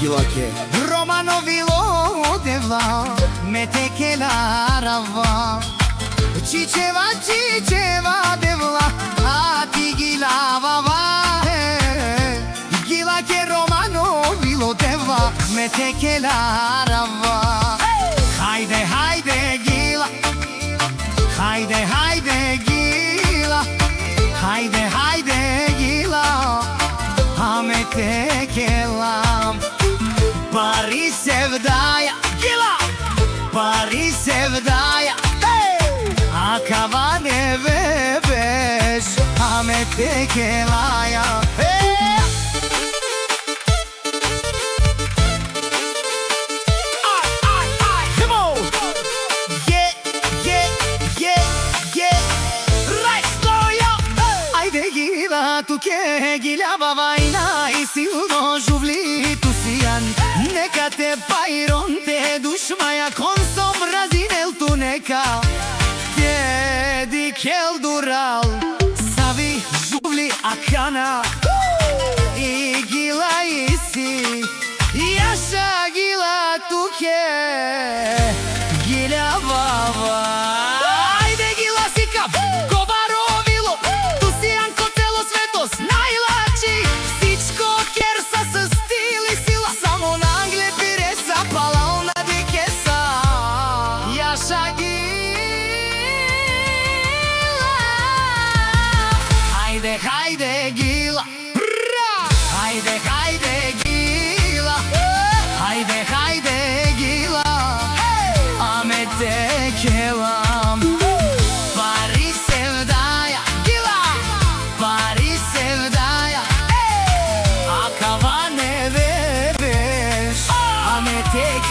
Gilake Romano vilo devla metekela rava Çiçeva devla ati gilavava Gilake Romano vilo devla metekela rava Hayde hayde gila Hayde hayde gila Hayde hayde gila Hametekelam Paris sevdaya gila Paris sevdaya Akavane bebeş Hametekelaya Tu che gila vavaina I silno žuvli tu sijan Neka te pajron te dušmaja Konsom razinel tu neka Te dikel dural Savi žuvli akana I gila isi Yaşa gila tu che Gila vava Ajde gila sika Kovarovilo Tu sijan Najlači, всичко керса с стил и сила Само нагле пире са палал на дикеса Яша гила Хайде, хайде гила Хайде, хайде гила Хайде, хайде гила Аме текелам Пари sevdaya gila Пари sevdaya Akavane bebeş Ame tek